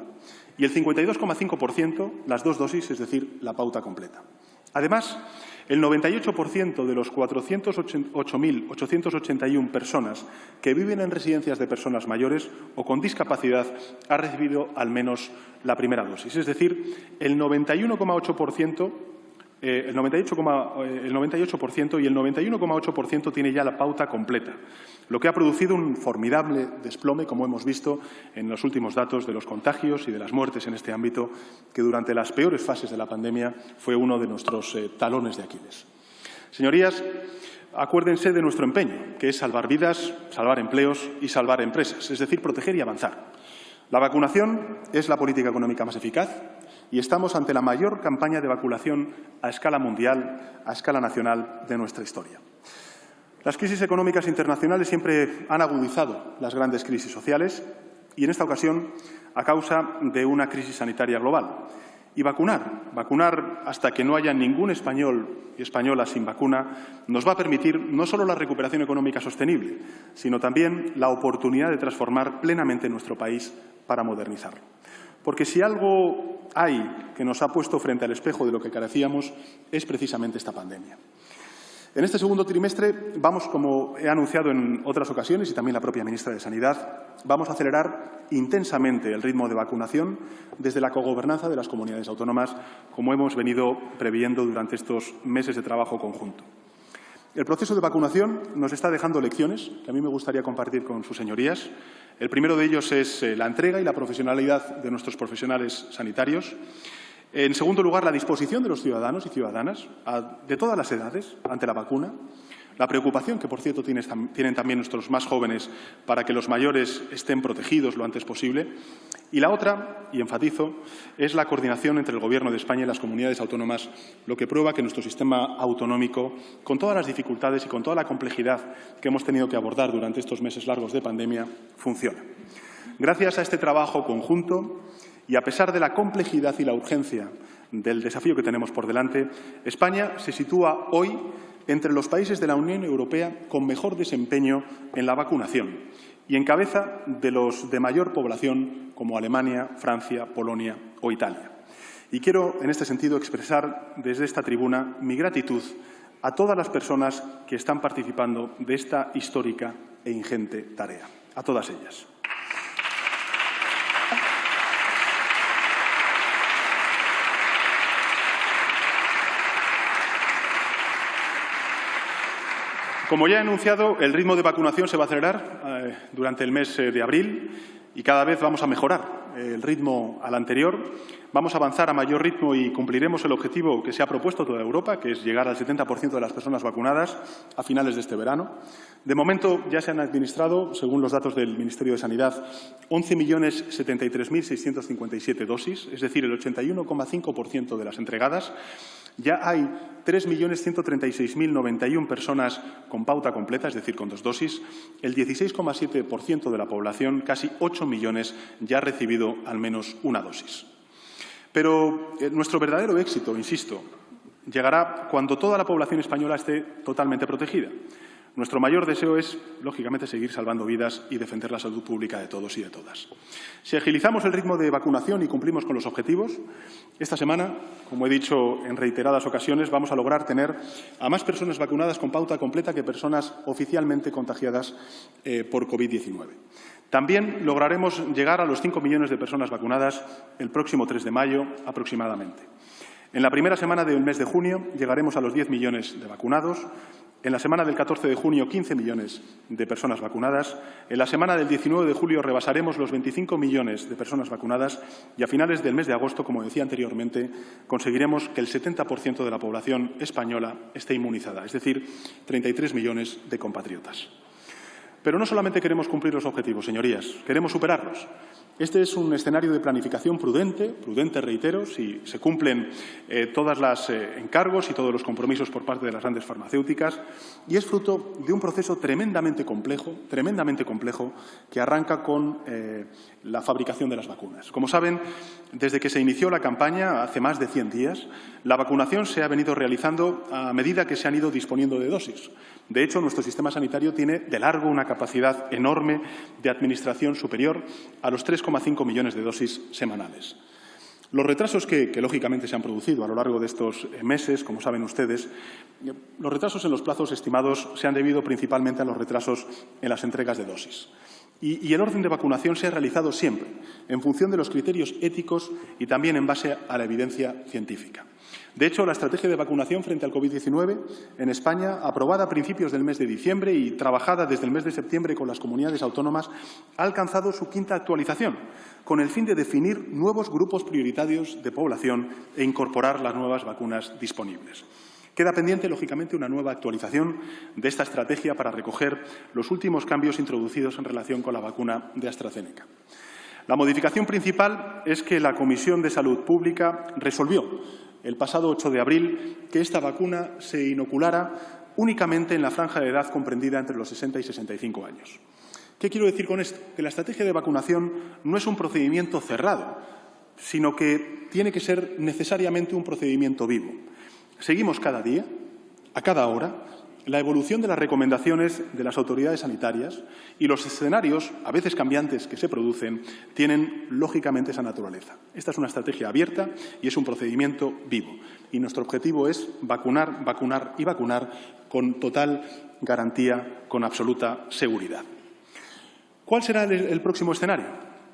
Y el 52,5% las 2 dosis, es decir, la pauta completa. Además, el 98% de los 408.881 personas que viven en residencias de personas mayores o con discapacidad ha recibido al menos la primera dosis. Es decir, el 98% y el 91,8% tiene ya la pauta completa, lo que ha producido un formidable desplome, como hemos visto en los últimos datos de los contagios y de las muertes en este ámbito, que durante las peores fases de la pandemia fue uno de nuestros talones de Aquiles. Señorías, acuérdense de nuestro empeño, que es salvar vidas, salvar empleos y salvar empresas, es decir, proteger y avanzar. La vacunación es la política económica más eficaz y estamos ante la mayor campaña de vacunación a escala mundial, a escala nacional de nuestra historia. Las crisis económicas internacionales siempre han agudizado las grandes crisis sociales y, en esta ocasión, a causa de una crisis sanitaria global. Y vacunar hasta que no haya ningún español y española sin vacuna nos va a permitir no solo la recuperación económica sostenible, sino también la oportunidad de transformar plenamente nuestro país para modernizarlo. Porque si algo hay que nos ha puesto frente al espejo de lo que carecíamos es precisamente esta pandemia. En este segundo trimestre vamos, como he anunciado en otras ocasiones y también la propia ministra de Sanidad, vamos a acelerar intensamente el ritmo de vacunación desde la cogobernanza de las comunidades autónomas, como hemos venido previendo durante estos meses de trabajo conjunto. El proceso de vacunación nos está dejando lecciones que a mí me gustaría compartir con sus señorías. El primero de ellos es la entrega y la profesionalidad de nuestros profesionales sanitarios. En segundo lugar, la disposición de los ciudadanos y ciudadanas de todas las edades ante la vacuna. La preocupación que, por cierto, tienen también nuestros más jóvenes para que los mayores estén protegidos lo antes posible. Y la otra, y enfatizo, es la coordinación entre el Gobierno de España y las comunidades autónomas, lo que prueba que nuestro sistema autonómico, con todas las dificultades y con toda la complejidad que hemos tenido que abordar durante estos meses largos de pandemia, funciona. Gracias a este trabajo conjunto y a pesar de la complejidad y la urgencia del desafío que tenemos por delante, España se sitúa hoy entre los países de la Unión Europea con mejor desempeño en la vacunación y en cabeza de los de mayor población como Alemania, Francia, Polonia o Italia. Y quiero, en este sentido, expresar desde esta tribuna mi gratitud a todas las personas que están participando de esta histórica e ingente tarea. A todas ellas. Como ya he anunciado, el ritmo de vacunación se va a acelerar durante el mes de abril y cada vez vamos a mejorar el ritmo al anterior. Vamos a avanzar a mayor ritmo y cumpliremos el objetivo que se ha propuesto toda Europa, que es llegar al 70% de las personas vacunadas a finales de este verano. De momento ya se han administrado, según los datos del Ministerio de Sanidad, 11.073.657 dosis, es decir, el 81,5% de las entregadas. Ya hay 3.136.091 personas con pauta completa, es decir, con 2 dosis. El 16,7% de la población, casi 8 millones, ya ha recibido al menos una dosis. Pero nuestro verdadero éxito, insisto, llegará cuando toda la población española esté totalmente protegida. Nuestro mayor deseo es, lógicamente, seguir salvando vidas y defender la salud pública de todos y de todas. Si agilizamos el ritmo de vacunación y cumplimos con los objetivos, esta semana, como he dicho en reiteradas ocasiones, vamos a lograr tener a más personas vacunadas con pauta completa que personas oficialmente contagiadas por COVID-19. También lograremos llegar a los 5 millones de personas vacunadas el próximo 3 de mayo aproximadamente. En la primera semana del mes de junio llegaremos a los 10 millones de vacunados. En la semana del 14 de junio, 15 millones de personas vacunadas. En la semana del 19 de julio rebasaremos los 25 millones de personas vacunadas y a finales del mes de agosto, como decía anteriormente, conseguiremos que el 70% de la población española esté inmunizada, es decir, 33 millones de compatriotas. Pero no solamente queremos cumplir los objetivos, señorías, queremos superarlos. Este es un escenario de planificación prudente, reitero, si se cumplen todos los encargos y todos los compromisos por parte de las grandes farmacéuticas, y es fruto de un proceso tremendamente complejo, que arranca con la fabricación de las vacunas. Como saben, desde que se inició la campaña, hace más de 100 días, la vacunación se ha venido realizando a medida que se han ido disponiendo de dosis. De hecho, nuestro sistema sanitario tiene de largo una capacidad enorme de administración superior a los 3,5 millones de dosis semanales. Los retrasos que lógicamente se han producido a lo largo de estos meses, como saben ustedes, los retrasos en los plazos estimados se han debido principalmente a los retrasos en las entregas de dosis. Y el orden de vacunación se ha realizado siempre en función de los criterios éticos y también en base a la evidencia científica. De hecho, la estrategia de vacunación frente al COVID-19 en España, aprobada a principios del mes de diciembre y trabajada desde el mes de septiembre con las comunidades autónomas, ha alcanzado su 5ª actualización, con el fin de definir nuevos grupos prioritarios de población e incorporar las nuevas vacunas disponibles. Queda pendiente, lógicamente, una nueva actualización de esta estrategia para recoger los últimos cambios introducidos en relación con la vacuna de AstraZeneca. La modificación principal es que la Comisión de Salud Pública resolvió el pasado 8 de abril que esta vacuna se inoculara únicamente en la franja de edad comprendida entre los 60 y 65 años. ¿Qué quiero decir con esto? Que la estrategia de vacunación no es un procedimiento cerrado, sino que tiene que ser necesariamente un procedimiento vivo. Seguimos cada día, a cada hora, la evolución de las recomendaciones de las autoridades sanitarias y los escenarios, a veces cambiantes, que se producen, tienen lógicamente esa naturaleza. Esta es una estrategia abierta y es un procedimiento vivo. Y nuestro objetivo es vacunar, vacunar y vacunar con total garantía, con absoluta seguridad. ¿Cuál será el próximo escenario?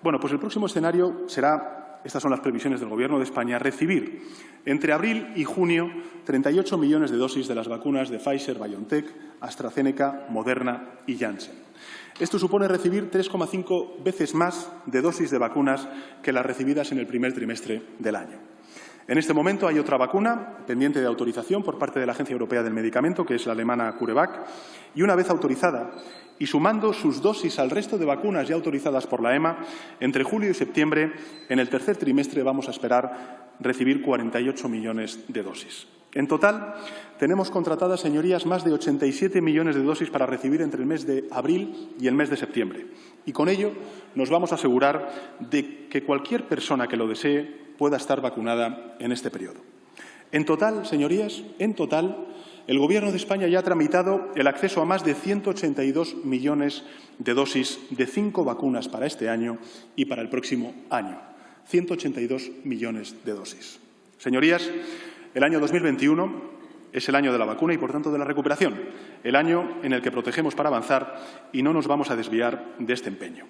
Bueno, pues el próximo escenario será, estas son las previsiones del Gobierno de España, recibir entre abril y junio 38 millones de dosis de las vacunas de Pfizer-BioNTech, AstraZeneca, Moderna y Janssen. Esto supone recibir 3,5 veces más de dosis de vacunas que las recibidas en el primer trimestre del año. En este momento hay otra vacuna pendiente de autorización por parte de la Agencia Europea del Medicamento, que es la alemana CureVac, y una vez autorizada y sumando sus dosis al resto de vacunas ya autorizadas por la EMA, entre julio y septiembre, en el tercer trimestre, vamos a esperar recibir 48 millones de dosis. En total, tenemos contratadas, señorías, más de 87 millones de dosis para recibir entre el mes de abril y el mes de septiembre. Y con ello nos vamos a asegurar de que cualquier persona que lo desee pueda estar vacunada en este periodo. En total, señorías, el Gobierno de España ya ha tramitado el acceso a más de 182 millones de dosis de 5 vacunas para este año y para el próximo año. 182 millones de dosis. Señorías, el año 2021 es el año de la vacuna y, por tanto, de la recuperación, el año en el que protegemos para avanzar y no nos vamos a desviar de este empeño.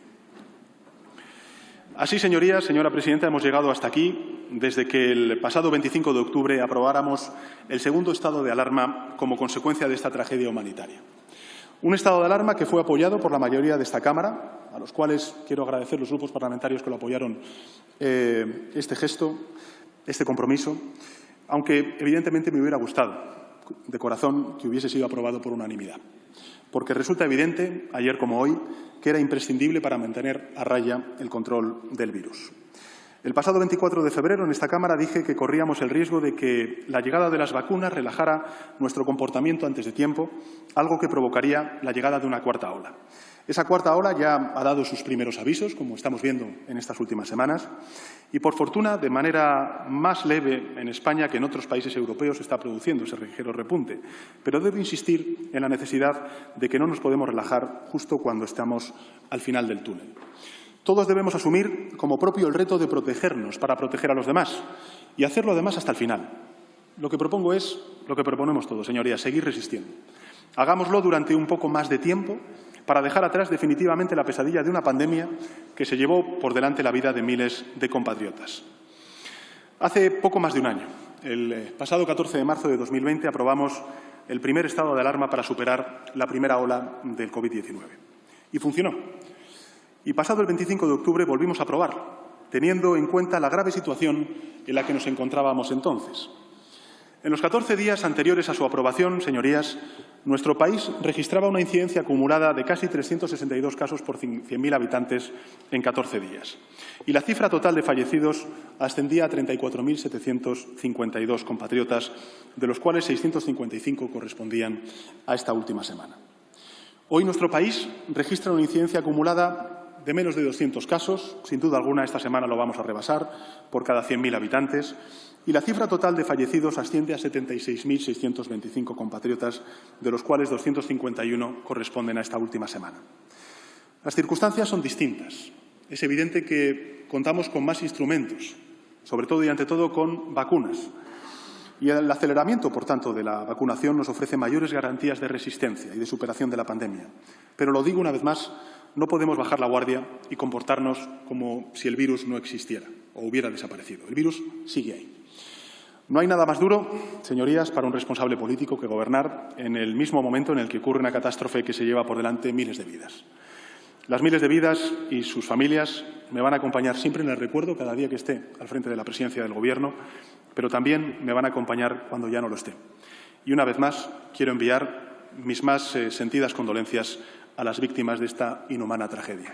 Así, señorías, señora presidenta, hemos llegado hasta aquí desde que el pasado 25 de octubre aprobáramos el segundo estado de alarma como consecuencia de esta tragedia humanitaria. Un estado de alarma que fue apoyado por la mayoría de esta Cámara, a los cuales quiero agradecer los grupos parlamentarios que lo apoyaron este gesto, este compromiso, aunque evidentemente me hubiera gustado, de corazón, que hubiese sido aprobado por unanimidad. Porque resulta evidente, ayer como hoy, que era imprescindible para mantener a raya el control del virus. El pasado 24 de febrero en esta Cámara dije que corríamos el riesgo de que la llegada de las vacunas relajara nuestro comportamiento antes de tiempo, algo que provocaría la llegada de una cuarta ola. Esa cuarta ola ya ha dado sus primeros avisos, como estamos viendo en estas últimas semanas, y, por fortuna, de manera más leve en España que en otros países europeos se está produciendo ese ligero repunte. Pero debo insistir en la necesidad de que no nos podemos relajar justo cuando estamos al final del túnel. Todos debemos asumir como propio el reto de protegernos para proteger a los demás y hacerlo, además, hasta el final. Lo que propongo es lo que proponemos todos, señorías, seguir resistiendo. Hagámoslo durante un poco más de tiempo para dejar atrás definitivamente la pesadilla de una pandemia que se llevó por delante la vida de miles de compatriotas. Hace poco más de un año, el pasado 14 de marzo de 2020, aprobamos el primer estado de alarma para superar la primera ola del COVID-19. Y funcionó. Y pasado el 25 de octubre volvimos a aprobarlo, teniendo en cuenta la grave situación en la que nos encontrábamos entonces. En los 14 días anteriores a su aprobación, señorías, nuestro país registraba una incidencia acumulada de casi 362 casos por 100.000 habitantes en 14 días. Y la cifra total de fallecidos ascendía a 34.752 compatriotas, de los cuales 655 correspondían a esta última semana. Hoy nuestro país registra una incidencia acumulada de menos de 200 casos. Sin duda alguna, esta semana lo vamos a rebasar por cada 100.000 habitantes. Y la cifra total de fallecidos asciende a 76.625 compatriotas, de los cuales 251 corresponden a esta última semana. Las circunstancias son distintas. Es evidente que contamos con más instrumentos, sobre todo y ante todo con vacunas. Y el aceleramiento, por tanto, de la vacunación nos ofrece mayores garantías de resistencia y de superación de la pandemia. Pero lo digo una vez más, no podemos bajar la guardia y comportarnos como si el virus no existiera o hubiera desaparecido. El virus sigue ahí. No hay nada más duro, señorías, para un responsable político que gobernar en el mismo momento en el que ocurre una catástrofe que se lleva por delante miles de vidas. Las miles de vidas y sus familias me van a acompañar siempre en el recuerdo cada día que esté al frente de la presidencia del Gobierno, pero también me van a acompañar cuando ya no lo esté. Y una vez más quiero enviar mis más sentidas condolencias a las víctimas de esta inhumana tragedia.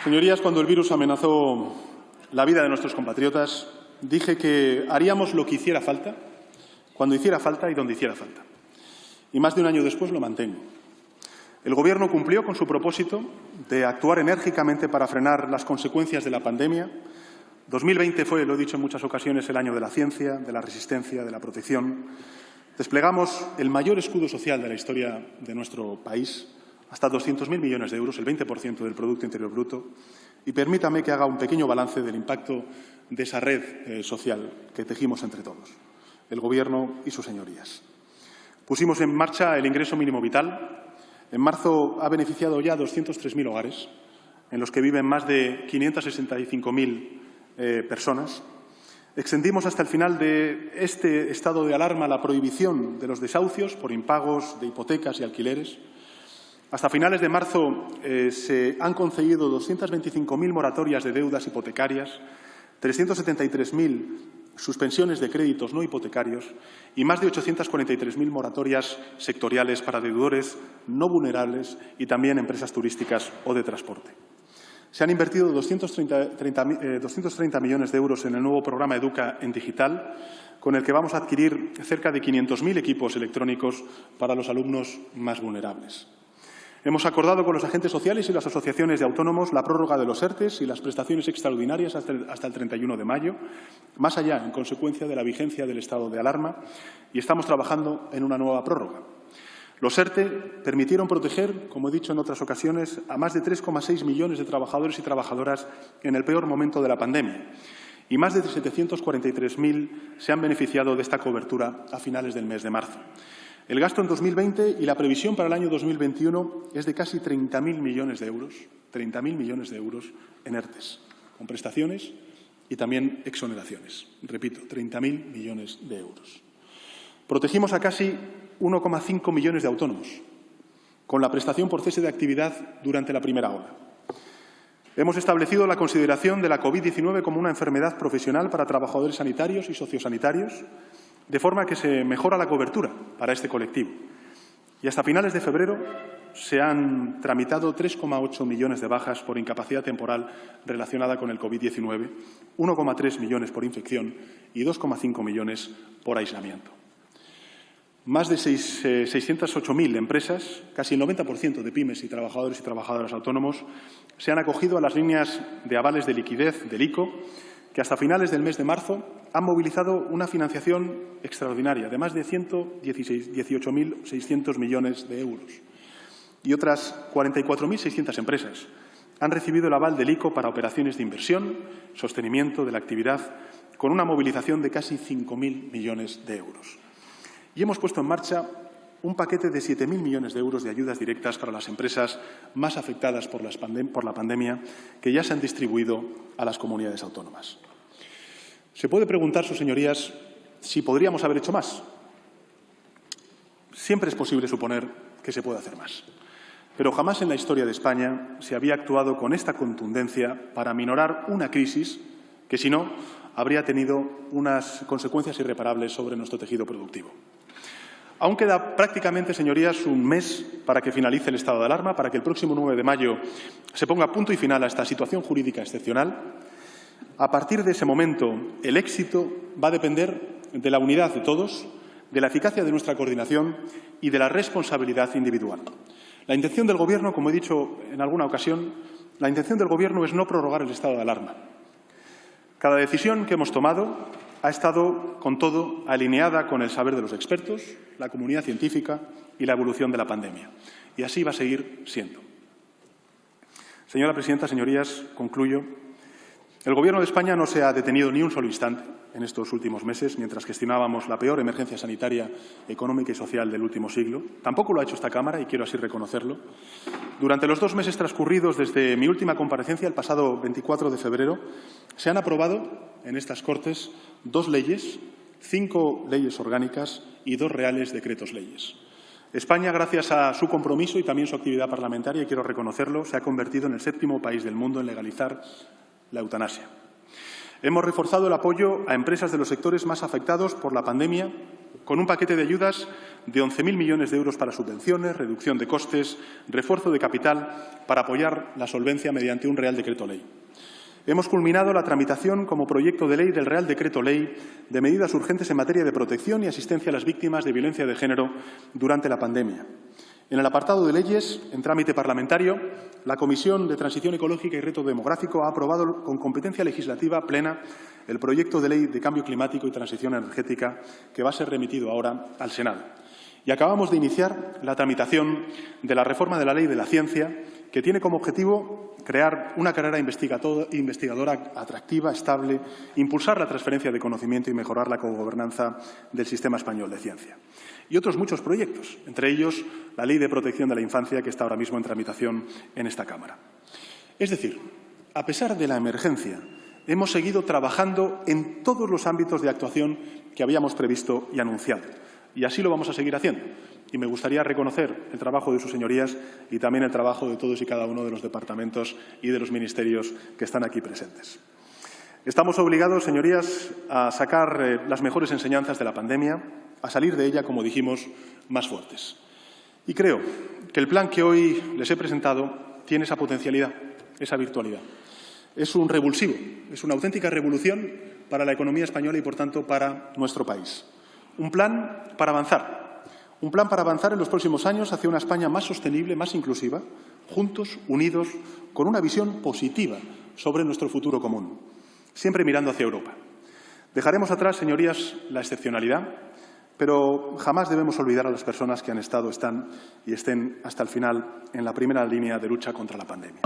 Señorías, cuando el virus amenazó la vida de nuestros compatriotas, dije que haríamos lo que hiciera falta, cuando hiciera falta y donde hiciera falta. Y más de un año después lo mantengo. El Gobierno cumplió con su propósito de actuar enérgicamente para frenar las consecuencias de la pandemia. 2020 fue, lo he dicho en muchas ocasiones, el año de la ciencia, de la resistencia, de la protección. Desplegamos el mayor escudo social de la historia de nuestro país, hasta 200.000 millones de euros, el 20% del Producto Interior Bruto. Y permítame que haga un pequeño balance del impacto de esa red social que tejimos entre todos, el Gobierno y sus señorías. Pusimos en marcha el ingreso mínimo vital. En marzo ha beneficiado ya a 203.000 hogares, en los que viven más de 565.000 personas. Extendimos hasta el final de este estado de alarma la prohibición de los desahucios por impagos de hipotecas y alquileres. Hasta finales de marzo se han concedido 225.000 moratorias de deudas hipotecarias, 373.000 suspensiones de créditos no hipotecarios y más de 843.000 moratorias sectoriales para deudores no vulnerables y también empresas turísticas o de transporte. Se han invertido 230 millones de euros en el nuevo programa Educa en Digital, con el que vamos a adquirir cerca de 500.000 equipos electrónicos para los alumnos más vulnerables. Hemos acordado con los agentes sociales y las asociaciones de autónomos la prórroga de los ERTE y las prestaciones extraordinarias hasta el 31 de mayo, más allá, en consecuencia de la vigencia del estado de alarma, y estamos trabajando en una nueva prórroga. Los ERTE permitieron proteger, como he dicho en otras ocasiones, a más de 3,6 millones de trabajadores y trabajadoras en el peor momento de la pandemia, y más de 743.000 se han beneficiado de esta cobertura a finales del mes de marzo. El gasto en 2020 y la previsión para el año 2021 es de casi 30.000 millones de euros, 30.000 millones de euros en ERTES, con prestaciones y también exoneraciones. Repito, 30.000 millones de euros. Protegimos a casi 1,5 millones de autónomos, con la prestación por cese de actividad durante la primera ola. Hemos establecido la consideración de la COVID-19 como una enfermedad profesional para trabajadores sanitarios y sociosanitarios, de forma que se mejora la cobertura para este colectivo. Y hasta finales de febrero se han tramitado 3,8 millones de bajas por incapacidad temporal relacionada con el COVID-19, 1,3 millones por infección y 2,5 millones por aislamiento. Más de 608.000 empresas, casi el 90% de pymes y trabajadores y trabajadoras autónomos, se han acogido a las líneas de avales de liquidez del ICO, que hasta finales del mes de marzo han movilizado una financiación extraordinaria de más de 118.600 millones de euros. Y otras 44.600 empresas han recibido el aval del ICO para operaciones de inversión, sostenimiento de la actividad, con una movilización de casi 5.000 millones de euros. Y hemos puesto en marcha un paquete de 7.000 millones de euros de ayudas directas para las empresas más afectadas por la pandemia, que ya se han distribuido a las comunidades autónomas. Se puede preguntar, sus señorías, si podríamos haber hecho más. Siempre es posible suponer que se puede hacer más. Pero jamás en la historia de España se había actuado con esta contundencia para aminorar una crisis que, si no, habría tenido unas consecuencias irreparables sobre nuestro tejido productivo. Aún queda prácticamente, señorías, un mes para que finalice el estado de alarma, para que el próximo 9 de mayo se ponga punto y final a esta situación jurídica excepcional. A partir de ese momento, el éxito va a depender de la unidad de todos, de la eficacia de nuestra coordinación y de la responsabilidad individual. La intención del Gobierno, como he dicho en alguna ocasión, la intención del Gobierno es no prorrogar el estado de alarma. Cada decisión que hemos tomado ha estado, con todo, alineada con el saber de los expertos, la comunidad científica y la evolución de la pandemia. Y así va a seguir siendo. Señora presidenta, señorías, concluyo. El Gobierno de España no se ha detenido ni un solo instante en estos últimos meses, mientras gestionábamos la peor emergencia sanitaria, económica y social del último siglo. Tampoco lo ha hecho esta Cámara y quiero así reconocerlo. Durante los 2 meses transcurridos desde mi última comparecencia, el pasado 24 de febrero, se han aprobado en estas Cortes 2 leyes, 5 leyes orgánicas y 2 reales decretos leyes. España, gracias a su compromiso y también su actividad parlamentaria, y quiero reconocerlo, se ha convertido en el 7º país del mundo en legalizar la eutanasia. Hemos reforzado el apoyo a empresas de los sectores más afectados por la pandemia con un paquete de ayudas de 11.000 millones de euros para subvenciones, reducción de costes, refuerzo de capital para apoyar la solvencia mediante un Real Decreto Ley. Hemos culminado la tramitación como proyecto de ley del Real Decreto Ley de medidas urgentes en materia de protección y asistencia a las víctimas de violencia de género durante la pandemia. En el apartado de leyes, en trámite parlamentario, la Comisión de Transición Ecológica y Reto Demográfico ha aprobado con competencia legislativa plena el proyecto de ley de cambio climático y transición energética que va a ser remitido ahora al Senado. Y acabamos de iniciar la tramitación de la reforma de la Ley de la Ciencia, que tiene como objetivo crear una carrera investigadora atractiva, estable, impulsar la transferencia de conocimiento y mejorar la cogobernanza del sistema español de ciencia. Y otros muchos proyectos, entre ellos la Ley de Protección de la Infancia, que está ahora mismo en tramitación en esta Cámara. Es decir, a pesar de la emergencia Hemos seguido trabajando en todos los ámbitos de actuación que habíamos previsto y anunciado. Y así lo vamos a seguir haciendo. Y me gustaría reconocer el trabajo de sus señorías y también el trabajo de todos y cada uno de los departamentos y de los ministerios que están aquí presentes. Estamos obligados, señorías, a sacar las mejores enseñanzas de la pandemia, a salir de ella, como dijimos, más fuertes. Y creo que el plan que hoy les he presentado tiene esa potencialidad, esa virtualidad. Es un revulsivo, es una auténtica revolución para la economía española y, por tanto, para nuestro país. Un plan para avanzar en los próximos años hacia una España más sostenible, más inclusiva, juntos, unidos, con una visión positiva sobre nuestro futuro común, siempre mirando hacia Europa. Dejaremos atrás, señorías, la excepcionalidad, pero jamás debemos olvidar a las personas que han estado, están y estén hasta el final en la primera línea de lucha contra la pandemia.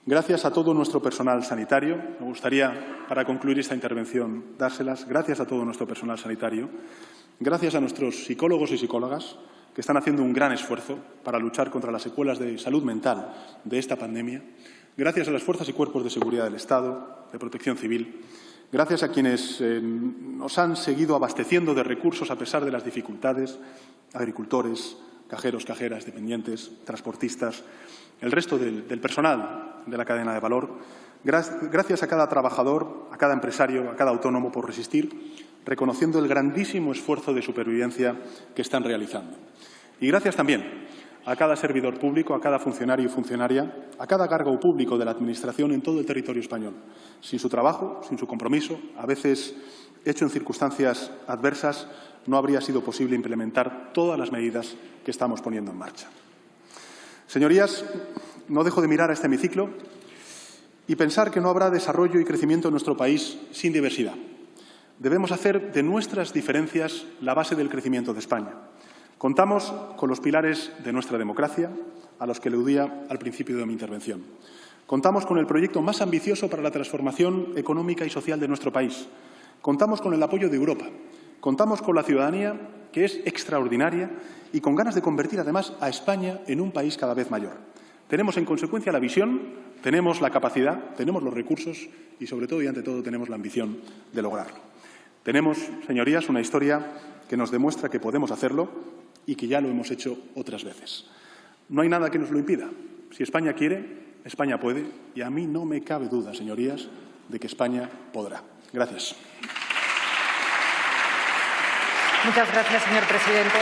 Gracias a todo nuestro personal sanitario. Me gustaría, para concluir esta intervención, dárselas. Gracias a todo nuestro personal sanitario. Gracias a nuestros psicólogos y psicólogas que están haciendo un gran esfuerzo para luchar contra las secuelas de salud mental de esta pandemia. Gracias a las fuerzas y cuerpos de seguridad del Estado, de Protección Civil. Gracias a quienes nos han seguido abasteciendo de recursos a pesar de las dificultades, agricultores, cajeros, cajeras, dependientes, transportistas, el resto del personal de la cadena de valor. Gracias a cada trabajador, a cada empresario, a cada autónomo por resistir, reconociendo el grandísimo esfuerzo de supervivencia que están realizando. Y gracias también a cada servidor público, a cada funcionario y funcionaria, a cada cargo público de la Administración en todo el territorio español. Sin su trabajo, sin su compromiso, a veces hecho en circunstancias adversas, no habría sido posible implementar todas las medidas que estamos poniendo en marcha. Señorías, no dejo de mirar a este hemiciclo y pensar que no habrá desarrollo y crecimiento en nuestro país sin diversidad. Debemos hacer de nuestras diferencias la base del crecimiento de España. Contamos con los pilares de nuestra democracia, a los que aludía al principio de mi intervención. Contamos con el proyecto más ambicioso para la transformación económica y social de nuestro país. Contamos con el apoyo de Europa. Contamos con la ciudadanía, que es extraordinaria y con ganas de convertir, además, a España en un país cada vez mayor. Tenemos, en consecuencia, la visión, tenemos la capacidad, tenemos los recursos y, sobre todo y ante todo, tenemos la ambición de lograrlo. Tenemos, señorías, una historia que nos demuestra que podemos hacerlo y que ya lo hemos hecho otras veces. No hay nada que nos lo impida. Si España quiere, España puede, y a mí no me cabe duda, señorías, de que España podrá. Gracias. Muchas gracias, señor presidente.